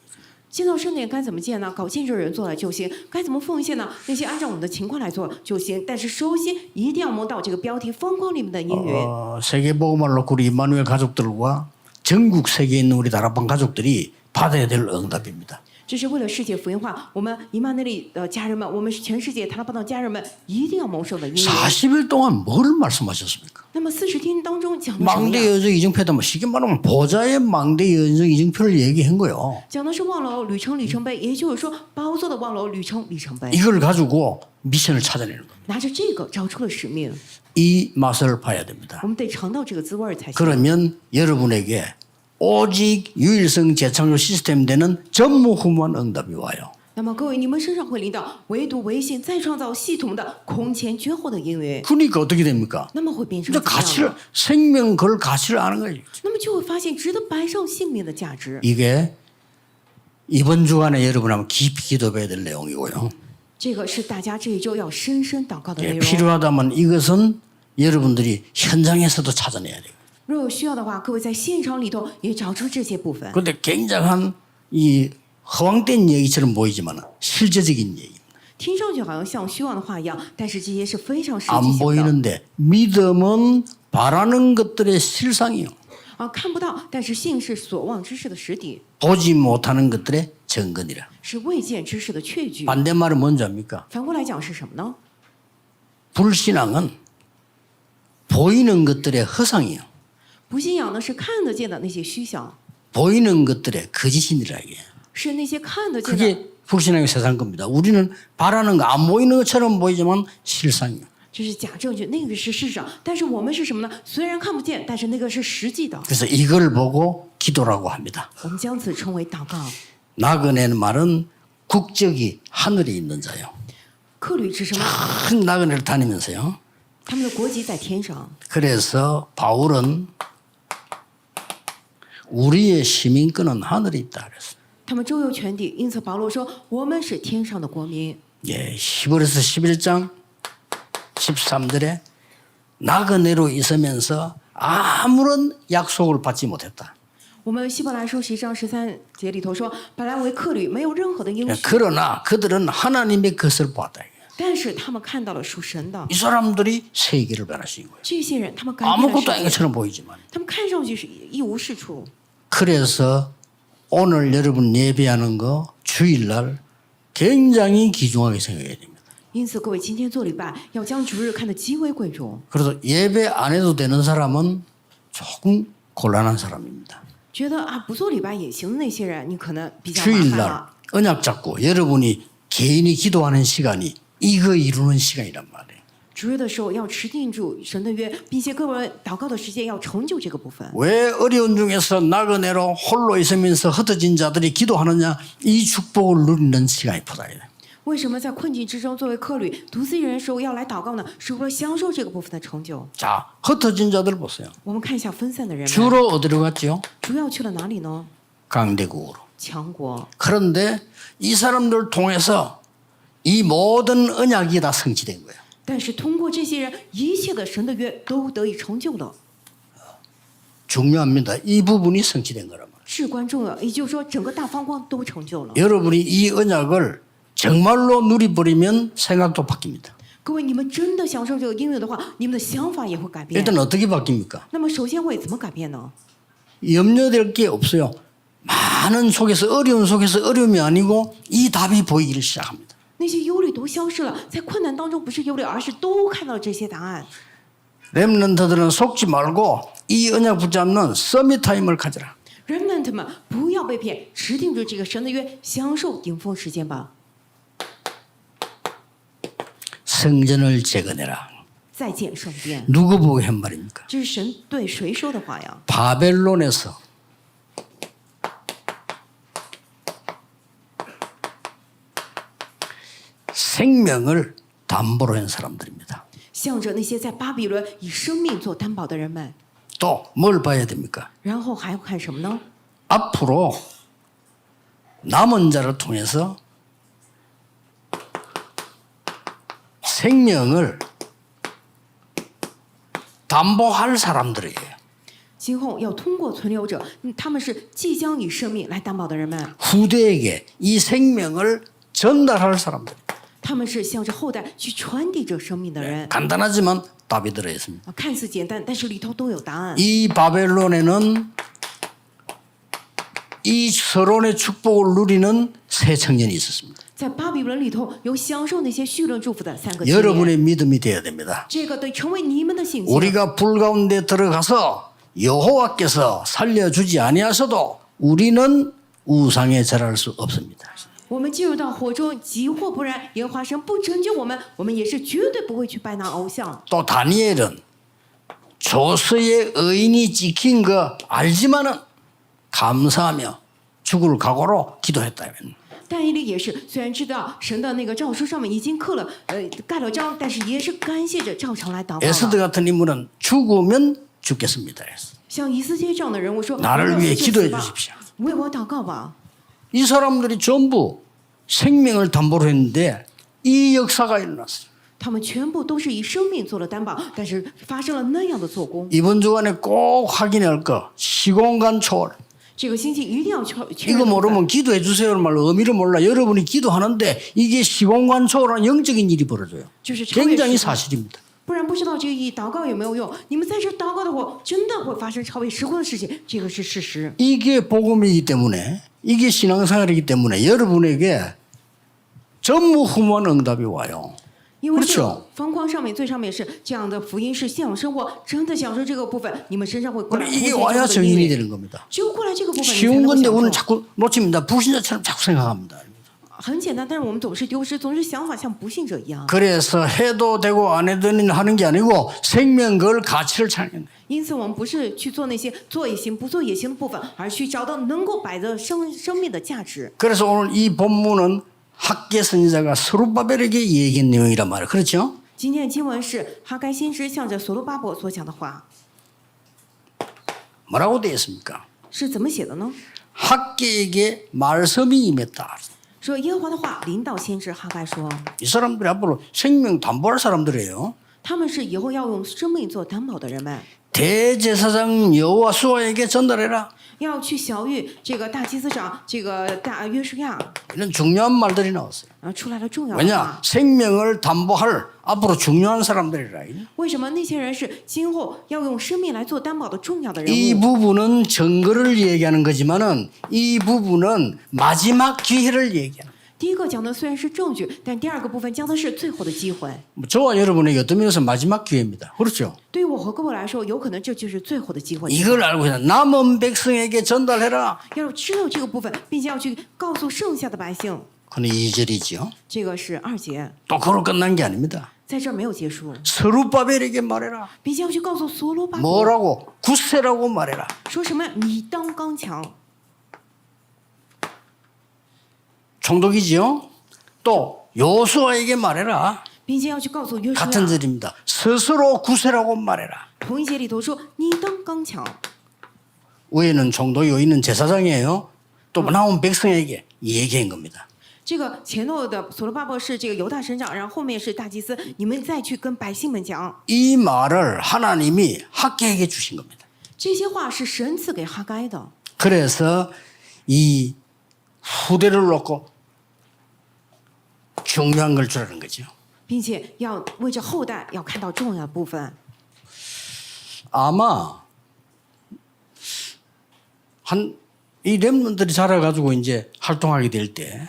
Speaker 2: 建造圣殿该怎么建呢？搞建设人做了就行。该怎么奉献呢？那些按照我们的情况来做就行。但是首先一定要蒙到这个标题疯狂里面的应允。
Speaker 1: 세계복음을 놓고 우리 이마누엘 가족들과 전국 세계에 있는 우리 다락방 가족들이 받아야 될 응답입니다.
Speaker 2: 这是为了世界福音化，我们以马内利的家人们，我们是全世界塔拉邦的家人们，一定要蒙受的应允。
Speaker 1: 40일 동안 뭘 말씀하셨습니까?
Speaker 2: 那么40天当中讲的什么
Speaker 1: 망대
Speaker 2: 呀？
Speaker 1: 여정 이정표다 뭐 쉽게 말하면 보좌의 망대 여정 이정표를 얘기한 거예요.
Speaker 2: 讲的是望楼旅程里程碑，也就是说宝座的望楼旅程里程碑。
Speaker 1: 이걸 가지고 미션을 찾아내는 겁니다.
Speaker 2: 拿着这个找出了使命，
Speaker 1: 이 맛을 봐야 됩니다.
Speaker 2: 我们得尝到这个滋味儿才行。
Speaker 1: 그러면 여러분에게 오직 유일성 재창조 시스템 되는 전무후무한 응답이 와요.
Speaker 2: 那么各位，你们身上会临到唯独唯信再创造系统的空前绝后的应允，
Speaker 1: 그러니까 어떻게 됩니까?
Speaker 2: 那么会变成
Speaker 1: 이제
Speaker 2: 怎么样
Speaker 1: 가치를
Speaker 2: 呢？
Speaker 1: 생명 걸 가치를 아는 거예요.
Speaker 2: 那么就会发现值得摆上性命的价值。
Speaker 1: 이게 이번 주간에 여러분 한번 깊이 기도해야 될 내용이고요.
Speaker 2: 这个是大家这一周要深深祷告的内
Speaker 1: 예,
Speaker 2: 容。
Speaker 1: 필요하다면 이것은 여러분들이 현장에서도 찾아내야 돼요.
Speaker 2: 若有需要的话，各位在现场里头也找出这些部分。
Speaker 1: 그런데 굉장한 이 허황된 얘기처럼 보이지만 실제적인 얘기.
Speaker 2: 听上去好像像虚妄的话一样，但是这些是非常实际
Speaker 1: 안
Speaker 2: 性的。
Speaker 1: 보이는데 믿음은 바라는 것들의 실상이요.
Speaker 2: 啊，看不到，但是信是所望之事的实底，
Speaker 1: 보지 못하는 것들의 증거니라.
Speaker 2: 是未见之事的确据。
Speaker 1: 반대말은 뭔지 압니까?
Speaker 2: 反过来讲是什么呢？
Speaker 1: 불신앙은 보이는 것들의 허상이요.
Speaker 2: 不信仰呢是看得见的那些虚想，
Speaker 1: 보이는 것들의 거짓이니라 이게.
Speaker 2: 是那些看得见的，
Speaker 1: 그게 불신앙의 세상 겁니다. 우리는 바라는 거 안 보이는 것처럼 보이지만 실상이요.
Speaker 2: 这是假证据，那个是事实。但是我们是什么呢？虽然看不见，但是那个是实际的。
Speaker 1: 그래서 이걸 보고 기도라고 합니다.
Speaker 2: 我们将此称为祷告。
Speaker 1: 나그네는 말은 국적이 하늘에 있는 자요.
Speaker 2: 客旅是什么？
Speaker 1: 큰 나그네를 다니면서요.
Speaker 2: 他们的国籍在天上。
Speaker 1: 그래서 바울은 우리의 시민권은 하늘에 있다 그랬어요.
Speaker 2: 他们周游全地，因此保罗说：“我们是天上的国民。
Speaker 1: 예, 히브리서 11장 13절에 나그네로 있으면서 아무런 약속을 받지 못했다. ”
Speaker 2: 我们希伯来书11章13节里头说：“本来为客旅，没有任何的应许，
Speaker 1: 그러나 그들은 하나님의 것을 보았다.
Speaker 2: 但是他们看到了属神的
Speaker 1: 이 사람들이 세계를 변화시킨 거예요.
Speaker 2: 这些人，他们改变了
Speaker 1: 아무것도
Speaker 2: 世
Speaker 1: 아닌
Speaker 2: 界，
Speaker 1: 것처럼 보이지만.
Speaker 2: 他们看上去是一无是处。
Speaker 1: 그래서 오늘 여러분 예배하는 거 주일날 굉장히 귀중하게 생각해야 됩니다.
Speaker 2: 因此，各位今天做礼拜要将主日看得极为贵重。
Speaker 1: 그래서 예배 안 해도 되는 사람은 조금 곤란한 사람입니다.
Speaker 2: 觉得啊，不做礼拜也行的那些人，你可能比较麻烦
Speaker 1: 주일날
Speaker 2: 了。
Speaker 1: 언약 잡고 여러분이 개인이 기도하는 시간이 이거 이루는 시간이란 말이에요.
Speaker 2: 主日的时候要持定住神的约，并且各位祷告的时间要成就这个部分。
Speaker 1: 왜 어려운 중에서 나그네로 홀로 있으면서 흩어진 자들이 기도하느냐? 이 축복을 누리는 시간이 포다예요.
Speaker 2: 为什么在困境之中作为客旅独自一人的时候要来祷告呢？是为了享受这个部分的成就。
Speaker 1: 자, 흩어진 자들 보세요.
Speaker 2: 我们看一下分散的人们，
Speaker 1: 주로 어디로 갔죠?
Speaker 2: 主要去了哪里呢？
Speaker 1: 강대국으로.
Speaker 2: 强国。
Speaker 1: 그런데 이 사람들 통해서 이 모든 언약이 다 성취된 거예요.
Speaker 2: 但是通过这些人，一切的神的约都得以成就了，
Speaker 1: 중요합니다. 이 부분이 성취된 거란 말이에요.
Speaker 2: 至关重要。也就是说，整个大方光都成就了。
Speaker 1: 여러분이 이 언약을 정말로 누리버리면 생각도 바뀝니다.
Speaker 2: 各位，你们真的享受这个应允的话，你们的想法也会改变。
Speaker 1: 일단 어떻게 바뀝니까?
Speaker 2: 那么，首先会怎么改变呢？
Speaker 1: 염려될 게 없어요. 많은 속에서 어려운 속에서 어려움이 아니고 이 답이 보이기를 시작합니다.
Speaker 2: 那些忧虑都消失了，在困难当中不是忧虑，而是都看到了这些答案。
Speaker 1: 렘넌트들은 속지 말고 이 언약 붙잡는 서밋 타임을 가져라.
Speaker 2: Remnant 们不要被骗，持定住这个神的约，享受顶峰时间吧。
Speaker 1: 성전을 재건해라.
Speaker 2: 再建圣殿，
Speaker 1: 누구 보고 한 말입니까?
Speaker 2: 这是神对谁说的话呀？
Speaker 1: 바벨론에서 생명을 담보로 한 사람들입니다.
Speaker 2: 向着那些在巴比伦以生命做担保的人们，
Speaker 1: 또 뭘 봐야 됩니까?
Speaker 2: 然后还要看什么呢？
Speaker 1: 앞으로 남은 자를 통해서 생명을 담보할 사람들이에요.
Speaker 2: 今后要通过存留者，他们是即将以生命来担保的人们，
Speaker 1: 후대에게 이 생명을 전달할 사람들.
Speaker 2: 他们是向着后代去传递这生命的人。
Speaker 1: 간단하지만 답이 들어 있습니다.
Speaker 2: 看似简单，但是里头都有答案。
Speaker 1: 이 바벨론에는 이 서론의 축복을 누리는 새 청년이 있었습니다.
Speaker 2: 在巴比伦里头有享受那些绪论祝福的三个青年，
Speaker 1: 여러분의 믿음이 되어야 됩니다.
Speaker 2: 这个得成为你们的信心。
Speaker 1: 우리가 불 가운데 들어가서 여호와께서 살려주지 아니하셔도 우리는 우상에 절할 수 없습니다.
Speaker 2: 我们进入到火中，即或不然，耶和华神不拯救我们，我们也是绝对不会去拜那偶像。
Speaker 1: 또 다니엘은 조서의 의인이 지킨 거 알지만은 감사하며 죽을 각오로 기도했다.
Speaker 2: 但以理也是，虽然知道神的那个诏书上面已经刻了盖了章，但是也是感谢着照常来祷告
Speaker 1: 에스더
Speaker 2: 了。
Speaker 1: 같은 인물은 죽으면 죽겠습니다.
Speaker 2: 像以斯帖这样的人物说：“
Speaker 1: 나를
Speaker 2: 我要
Speaker 1: 위해
Speaker 2: 死就
Speaker 1: 기도해
Speaker 2: 死吧
Speaker 1: 주십시오.
Speaker 2: 为我祷告吧。”
Speaker 1: 이 사람들이 전부 생명을 담보로 했는데 이 역사가 일어났어요.
Speaker 2: 他们全部都是以生命做了担保，但是发生了那样的做工。
Speaker 1: 이번 주간에 꼭 확인할 거 시공간 초월.
Speaker 2: 这个星期一定要确
Speaker 1: 이거
Speaker 2: 认。
Speaker 1: 모르면 기도해 주세요는 말 의미를 몰라. 여러분이 기도하는데 이게 시공간 초월한 영적인 일이 벌어져요.
Speaker 2: 就是超越
Speaker 1: 굉장히
Speaker 2: 时空，
Speaker 1: 사실입니다.
Speaker 2: 不然不知道这个意义，祷告有没有用？你们在这祷告的话，真的会发生超越时空的事情，这个是事实。
Speaker 1: 이게 복음이기 때문에 이게 신앙생활이기 때문에 여러분에게 전무후무한 응답이 와요.
Speaker 2: 因为这
Speaker 1: 그렇죠
Speaker 2: 个方框上面最上面是这样的福音是向往生活，真的享受这个部分，你们身上会过来
Speaker 1: 이게
Speaker 2: 同时
Speaker 1: 와야
Speaker 2: 这个的
Speaker 1: 정인이
Speaker 2: 力量
Speaker 1: 되는 겁니다.
Speaker 2: 只有过来这个部分，你才
Speaker 1: 쉬운
Speaker 2: 能够
Speaker 1: 건데
Speaker 2: 享
Speaker 1: 우리는
Speaker 2: 受。
Speaker 1: 자꾸 놓칩니다. 불신자처럼 자꾸 생각합니다.
Speaker 2: 很简单，但是我们总是丢失，总是想法像不信者一样。
Speaker 1: 그래서 해도 되고 안 해도 되는 하는 게 아니고 생명 그 가치를 찾는 거예요.
Speaker 2: 因此，我们不是去做那些做也行、不做也行的部分，而去找到能够摆着生命的价值。
Speaker 1: 그래서 오늘 이 본문은 학계 선지자가 스룹바벨에게 얘기한 내용이란 말이에요. 그렇죠?
Speaker 2: 今天的经文是哈该先知向着所罗巴伯所讲的话，
Speaker 1: 뭐라고 되어 있습니까?
Speaker 2: 是怎么写的呢？
Speaker 1: 학계에게 말씀이 임했다.
Speaker 2: 说耶和华的话临到先知哈该说，
Speaker 1: 이 사람들이 앞으로 생명 담보할 사람들이에요.
Speaker 2: 他们是以后要用生命做担保的人们，
Speaker 1: 대제사장 여호와수아에게 전달해라.
Speaker 2: 要去小谕这个大祭司长这个大约书亚，
Speaker 1: 이런 중요한 말들이 나왔어요.
Speaker 2: 然后出来了重要的
Speaker 1: 왜냐?
Speaker 2: 话。
Speaker 1: 생명을 담보할 앞으로 중요한 사람들이라.
Speaker 2: 为什么那些人是今后要用生命来做担保的重要的人
Speaker 1: 이
Speaker 2: 物？
Speaker 1: 부분은 증거를 얘기하는 거지만은 이 부분은 마지막 기회를 얘기하는 거예요.
Speaker 2: 第一个讲的虽然是证据，但第二个部分讲的是最后的机会。
Speaker 1: 저와 여러분에게 어떤 면에서 마지막 기회입니다. 그렇죠?
Speaker 2: 对于我和各位来说，有可能这就是最后的机会。
Speaker 1: 이걸 알고 있는 남은 백성에게 전달해라.
Speaker 2: 要知道这个部分，并且要去告诉剩下的百姓。
Speaker 1: 그는 2절이죠.
Speaker 2: 这个是2节，
Speaker 1: 또 그로 끝난 게 아닙니다.
Speaker 2: 在这儿没有结束，
Speaker 1: 스룹바벨에게 말해라.
Speaker 2: 并且要去告诉所罗巴伯，
Speaker 1: 뭐라고? 굳세라고 말해라.
Speaker 2: 说什么？你当刚强。
Speaker 1: 총독이지요. 또 요수아에게 말해라.
Speaker 2: 并且要去告诉约书
Speaker 1: 같은
Speaker 2: 亚，
Speaker 1: 절입니다. 스스로 굳세라고 말해라.
Speaker 2: 同一节里头说你当刚强。
Speaker 1: 위에는 총독이 위에는 제사장이에요. 또 나온 백성에게 얘기한 겁니다.
Speaker 2: 这个前头的所罗巴伯是这个犹大省长，然后后面是大祭司，你们再去跟百姓们讲，
Speaker 1: 이 말을 하나님이 학계에게 주신 겁니다.
Speaker 2: 这些话是神赐给哈该的。
Speaker 1: 그래서 이 후대를 놓고 중요한 걸 주라는 거죠.
Speaker 2: 并且要为着后代要看到重要的部分。
Speaker 1: 아마 한 이 렘넌트들이 자라가지고 이제 활동하게 될 때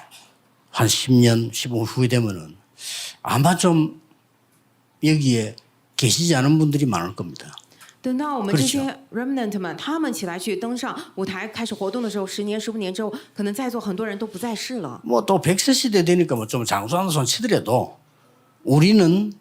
Speaker 1: 한 10년, 15년 후에 되면은 아마 좀 여기에 계시지 않은 분들이 많을 겁니다.
Speaker 2: 等到我们这些 remnant 们，他们起来去登上舞台开始活动的时候，10年、15年之后，可能在座很多人都不在世了。
Speaker 1: 뭐 또 100세 시대 되니까 뭐 좀 장수하는 손 치더라도 우리는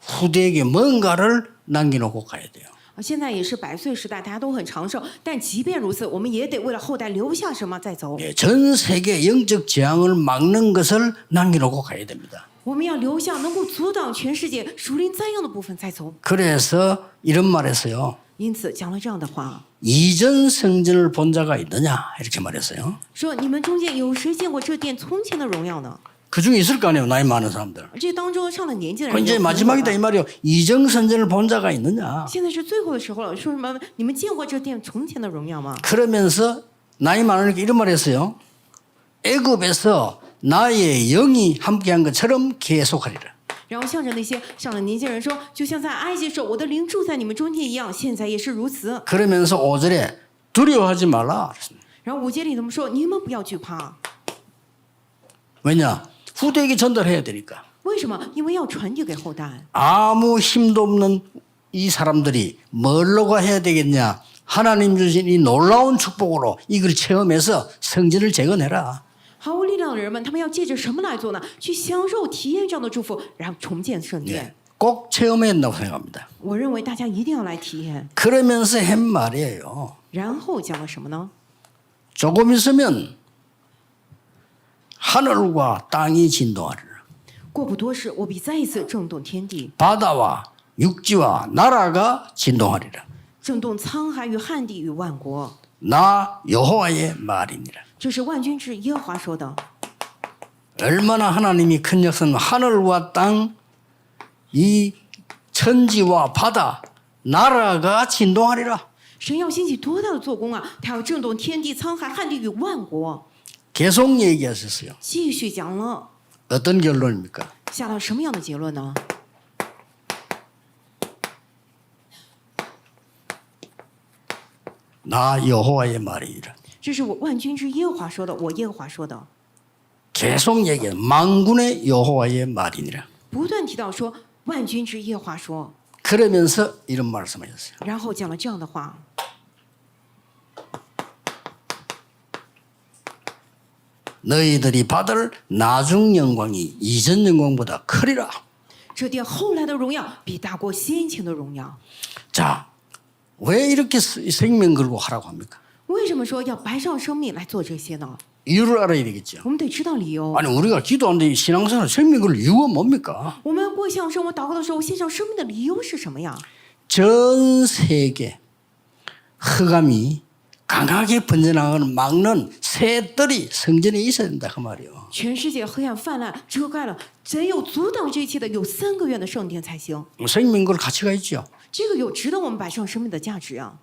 Speaker 1: 후대에게 뭔가를 남겨놓고 가야 돼요.
Speaker 2: 现在也是100岁时代，大家都很长寿，但即便如此，我们也得为了后代留下什么再走。
Speaker 1: 예, 전 세계 영적 재앙을 막는 것을 남겨놓고 가야 됩니다.
Speaker 2: 我们要留下能够阻挡全世界属灵灾殃的部分再走。
Speaker 1: 그래서 이런 말했어요.
Speaker 2: 因此讲了这样的话，
Speaker 1: 이전 성전을 본 자가 있느냐 이렇게 말했어요.
Speaker 2: 说你们中间有谁见过这殿从前的荣耀呢？
Speaker 1: 그중에 있을 거 아니에요. 나이 많은 사람들.
Speaker 2: 这当中上了年纪的
Speaker 1: 그
Speaker 2: 人
Speaker 1: 이제
Speaker 2: 有可能有
Speaker 1: 마지막이다
Speaker 2: 吧
Speaker 1: 이 말이요. 이정선전을 본 자가 있느냐.
Speaker 2: 现在是最后的时候了，说什么？你们见过这殿从前的荣耀吗？
Speaker 1: 그러면서 나이 많으니까 이런 말 했어요. 애굽에서 나의 영이 함께한 것처럼 계속하리라.
Speaker 2: 然后向着那些上了年纪的人说，就像在埃及时候我的灵住在你们中间一样，现在也是如此。
Speaker 1: 그러면서 5절에 두려워하지 말라.
Speaker 2: 然后5节里他们说，你们不要惧怕，
Speaker 1: 왜냐? 후대에게 전달해야 되니까.
Speaker 2: 为什么？因为要传递给后代。
Speaker 1: 아무 힘도 없는 이 사람들이 뭘로가 해야 되겠냐? 하나님 주신 이 놀라운 축복으로 이걸 체험해서 성전을 재건해라.
Speaker 2: 毫无力量的人们，他们要借着什么来做呢？去享受、体验这样的祝福，然后重建圣殿。
Speaker 1: 꼭 체험해야 된다고 생각합니다.
Speaker 2: 我认为大家一定要来体验。
Speaker 1: 그러면서 한 말이에요.
Speaker 2: 然后讲了什么呢？
Speaker 1: 조금 있으면 하늘과 땅이 진동하리라.
Speaker 2: 过不多时，我必再一次震动天地，
Speaker 1: 바다와 육지와 나라가 진동하리라.
Speaker 2: 震动沧海与旱地与万国。
Speaker 1: 나 여호와의 말이니라.
Speaker 2: 这是万军之耶和华说的。
Speaker 1: 얼마나 하나님이 큰 역사는 하늘과 땅, 이 천지와 바다, 나라가 진동하리라.
Speaker 2: 神要兴起多大的做工啊！他要震动天地、沧海、旱地与万国。
Speaker 1: 계속 얘기하셨어요.
Speaker 2: 继续讲了，
Speaker 1: 어떤 결론입니까?
Speaker 2: 下到什么样的结论呢？
Speaker 1: 나 여호와의 말이니라.
Speaker 2: 这是我万军之耶和华说的，我耶和华说的，
Speaker 1: 계속 얘기해. 만군의 여호와의 말이니라.
Speaker 2: 不断提到说万军之耶和华说，
Speaker 1: 그러면서 이런 말씀하셨어요.
Speaker 2: 然后讲了这样的话：
Speaker 1: 너희들이 받을 나중 영광이 이전 영광보다 크리라.
Speaker 2: 这殿后来的荣耀比大过先前的荣耀。
Speaker 1: 자, 왜 이렇게 생명 걸고 하라고 합니까?
Speaker 2: 为什么说要白上生命来做这些呢？
Speaker 1: 이유를 알아야 되겠죠.
Speaker 2: 我们得知道理由。
Speaker 1: 아니 우리가 기도하는데 신앙생활 생명 걸 이유가 뭡니까?
Speaker 2: 我们过向生活祷告的时候，献上生命的理由是什么呀？
Speaker 1: 전 세계 흑암이 강하게 번져나가는 막는 새들이 성전에 있어야 된다 그 말이에요.
Speaker 2: 全世界黑暗泛滥，遮盖了，只有阻挡这一切的有3个月的圣殿才行。
Speaker 1: 생명 걸 가치가 있죠.
Speaker 2: 这个有值得我们摆上生命的价值啊！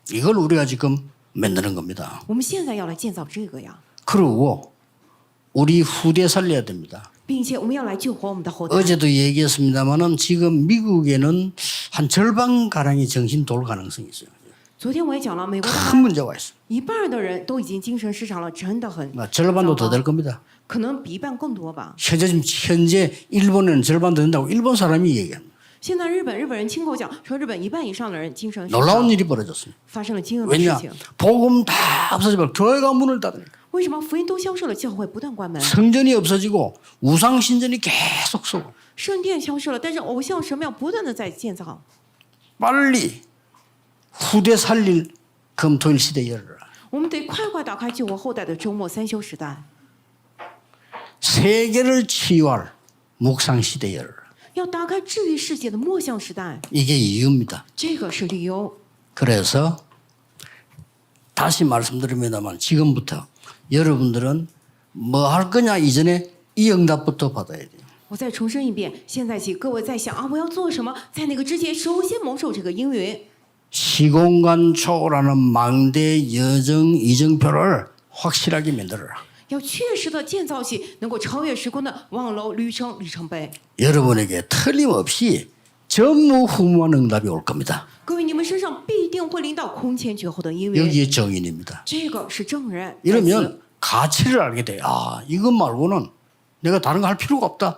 Speaker 1: 이걸 우리가 지금 만드는 겁니다.
Speaker 2: 我们现在要来建造这个呀，
Speaker 1: 그리고 우리 후대 살려야 됩니다.
Speaker 2: 并且我们要来救活我们的后代。
Speaker 1: 어제도 얘기했습니다만은 지금 미국에는 한 절반 가량이 정신 돌 가능성이 있어요.
Speaker 2: 昨天我也讲了，美国大
Speaker 1: 큰
Speaker 2: 概
Speaker 1: 문제가 있어.
Speaker 2: 1半的人都已经精神失常了，真的很
Speaker 1: 절반도 더 될 겁니다.
Speaker 2: 可能比1半更多吧。
Speaker 1: 현재 일본에는 절반 더 된다고 일본 사람이 얘기합니다.
Speaker 2: 现在日本人亲口讲说，日本1半以上的人精神失常，
Speaker 1: 놀라운 일이 벌어졌습니다.
Speaker 2: 发生了惊人的事
Speaker 1: 왜냐?
Speaker 2: 情。
Speaker 1: 복음 다 없어지면 교회가 문을 닫으니까
Speaker 2: 为什么福音都消失了，教会不断关门，
Speaker 1: 성전이 없어지고 우상 신전이 계속 쏘고
Speaker 2: 圣殿消失了，但是偶像神庙不断的在建造。
Speaker 1: 빨리 후대 살릴 금토일 시대 열어라.
Speaker 2: 我们得快快打开救活后代的周末3休时代，
Speaker 1: 세계를 치유할 묵상 시대 열어라.
Speaker 2: 要打开治愈世界的末相时代，
Speaker 1: 이게 이유입니다.
Speaker 2: 这个是理由。
Speaker 1: 그래서 다시 말씀드립니다만 지금부터 여러분들은 뭐 할 거냐 이전에 이 응답부터 받아야 돼요.
Speaker 2: 我再重申一遍，现在起各位在想啊，我要做什么？在那个之前，首先蒙受这个应允，
Speaker 1: 시공간 초월하는 망대 여정 이정표를 확실하게 만들어라.
Speaker 2: 要确实的建造起能够超越时空的望楼旅程里程碑。
Speaker 1: 여러분에게 틀림없이 전무후무한 응답이 올 겁니다.
Speaker 2: 各位，你们身上必定会临到空前绝后的应允，
Speaker 1: 여기에 정인입니다.
Speaker 2: 这个是证人。
Speaker 1: 이러면 가치를 알게 돼요. 아, 이것 말고는 내가 다른 거 할 필요가 없다.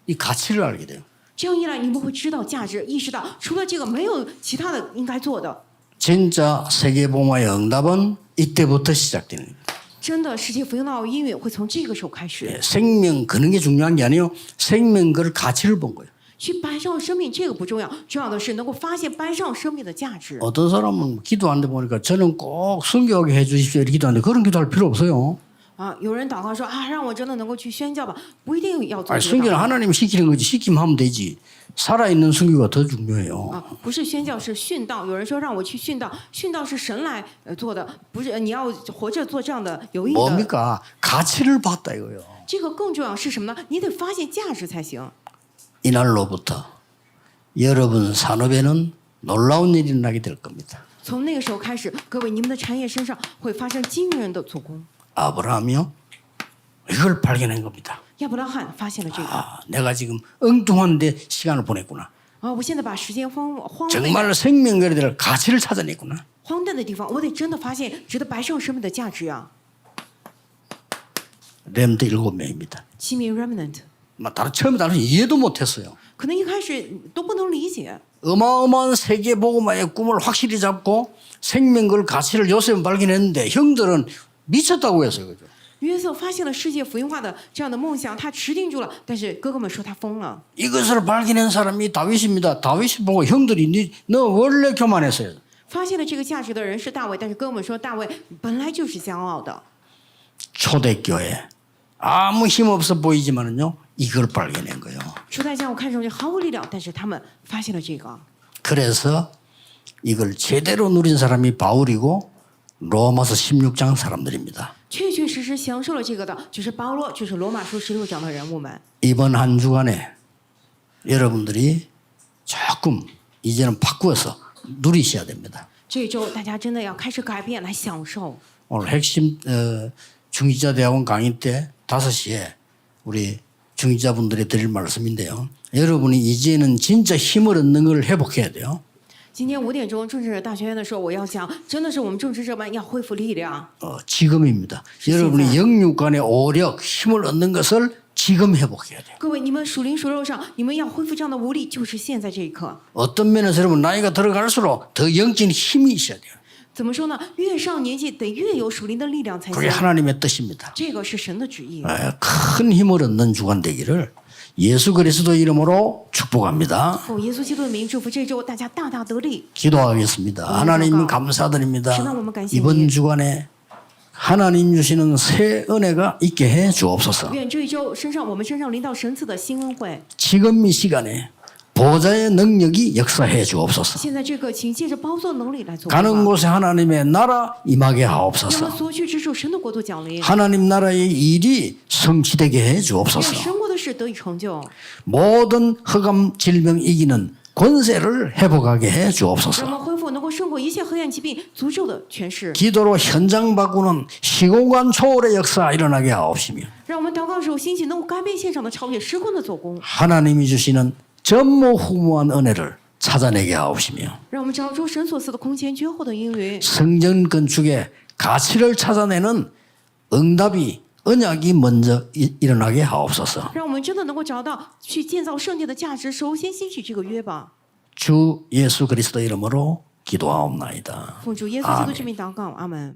Speaker 1: 이 가치를 알게 돼요.
Speaker 2: 这样一来，你们会知道价值，意识到除了这个没有其他的应该做的。
Speaker 1: 진짜 세계복음화의 응답은 이때부터 시작되는 겁니다.
Speaker 2: 真的，世界福音的应允会从这个时候开始。
Speaker 1: 생명 거는 게 중요한 게 아니에요. 생명 걸 가치를 본 거예요.
Speaker 2: 去摆上生命，这个不重要，重要的是能够发现摆上生命的价值。
Speaker 1: 어떤 사람은 기도하는데 보니까 저는 꼭 순교하게 해 주십시오 이렇게 기도하는데 그런 기도할 필요 없어요.
Speaker 2: 啊，有人祷告说啊，让我真的能够去宣教吧，不一定要做
Speaker 1: 아니,
Speaker 2: 这个祷
Speaker 1: 선교는
Speaker 2: 告
Speaker 1: 하나님이 시키는 거지. 시키면 하면 되지. 살아있는 선교가 더 중요해요.
Speaker 2: 啊，不是宣教是殉道。有人说让我去殉道，殉道是神来做的，不是你要活着做这样的有益的。
Speaker 1: 뭡니까? 가치를 봤다 이거요.
Speaker 2: 这个更重要是什么呢？你得发现价值才行。
Speaker 1: 이날로부터 여러분 산업에는 놀라운 일이 일어나게 될 겁니다.
Speaker 2: 从那个时候开始，各位你们的产业身上会发生惊人的做工。
Speaker 1: 아브라함이요. 이걸 발견한 겁니다.
Speaker 2: 亚伯拉罕发现了这个
Speaker 1: 아, 내가 지금 엉뚱한데 시간을 보냈구나.
Speaker 2: 啊，我现在把时间荒废
Speaker 1: 정말 생명거리에 될 가치를 찾아냈구나.
Speaker 2: 荒诞的地方，我得真的发现值得白受生命的价值呀。
Speaker 1: 렘드 7명입니다.
Speaker 2: 7名 remnant，
Speaker 1: 다른 처음에 다른 이해도 못했어요.
Speaker 2: 可能一开始都不能理解。
Speaker 1: 어마어마한 세계 복음화의 꿈을 확실히 잡고 생명걸 가치를 요셉은 발견했는데 형들은 미쳤다고 했어요. 그죠?
Speaker 2: 约瑟发现了世界福音化的这样的梦想，他持定住了，但是哥哥们说他疯了。
Speaker 1: 이것을 발견한 사람이 다윗입니다. 다윗이 보고 형들이 너 원래 교만했어요.
Speaker 2: 发现了这个价值的人是大卫，但是哥哥们说大卫本来就是骄傲的。
Speaker 1: 초대교회 아무 힘 없어 보이지만은요 이걸 발견한 거예요.
Speaker 2: 初代教会看上去毫无力量，但是他们发现了这个。
Speaker 1: 그래서 이걸 제대로 누린 사람이 바울이고 로마서 16장 사람들입니다.
Speaker 2: 确确实实享受了这个的，就是保罗，就是罗马书16章的人物们。
Speaker 1: 이번 한 주간에 여러분들이 조금 이제는 바꾸어서 누리셔야 됩니다.
Speaker 2: 这一周大家真的要开始改变，来享受。
Speaker 1: 오늘 핵심 중지자대학원 강의 때 5시에 우리 중지자분들이 드릴 말씀인데요. 여러분이 이제는 진짜 힘을 얻는 걸 회복해야 돼요.
Speaker 2: 今天5点钟政治大学院的时候，我要讲，真的是我们政治这班要恢复力量。
Speaker 1: 지금입니다. 여러분이 영육간의 오력, 힘을 얻는 것을 지금 회복해야 돼요.
Speaker 2: 各位，你们属灵属肉上，你们要恢复这样的无力，就是现在这一刻。
Speaker 1: 어떤 면에서 여러분 나이가 들어갈수록 더 영적인 힘이 있어야 돼요.
Speaker 2: 怎么说呢？越上年纪得越有属灵的力量才
Speaker 1: 그게
Speaker 2: 行。
Speaker 1: 하나님의 뜻입니다.
Speaker 2: 这个是神的旨意。
Speaker 1: 큰 힘을 얻는 주간 되기를 예수 그리스도 이름으로 축복합니다.
Speaker 2: 奉耶稣基督的名祝福这周大家大大得力。
Speaker 1: 기도하겠습니다. 하나님 감사드립니다. 이번 주간에 하나님 주시는 새 은혜가 있게 해 주옵소서.
Speaker 2: 愿这一周我们身上临到神赐的新恩惠。
Speaker 1: 지금 이 시간에 보좌의 능력이 역사해 주옵소서.
Speaker 2: 现在这个，请借着包座能力来做工
Speaker 1: 가는
Speaker 2: 吧。
Speaker 1: 곳에 하나님의 나라 임하게
Speaker 2: 让我
Speaker 1: 하옵소서.
Speaker 2: 们所去之处，神的国度降临。
Speaker 1: 하나님 나라의 일이 성취되게 해
Speaker 2: 让
Speaker 1: 주옵소서.
Speaker 2: 神国的事得以成就。
Speaker 1: 모든 흑암 질병 이기는 권세를 회복하게 해
Speaker 2: 让我
Speaker 1: 주옵소서.
Speaker 2: 们恢复能够胜过一切黑暗疾病诅咒的权势。
Speaker 1: 기도로 현장 바꾸는 시공간 초월의 역사 일어나게 하옵시며
Speaker 2: 让我们祷告时候兴起能够改变现场的超越时空的做工。
Speaker 1: 하나님이 주시는 전무후무한 은혜를 찾아내게 하옵시며
Speaker 2: 让我们找出神所赐的空前绝后的应允。
Speaker 1: 성전 건축의 가치를 찾아내는 응답이 언약이 먼저 일어나게 하옵소서.
Speaker 2: 让我们真的能够找到去建造圣殿的价值，首先兴起这个约吧。
Speaker 1: 주 예수 그리스도 이름으로 기도하옵나이다.
Speaker 2: 奉主耶稣基督之名祷告，阿门。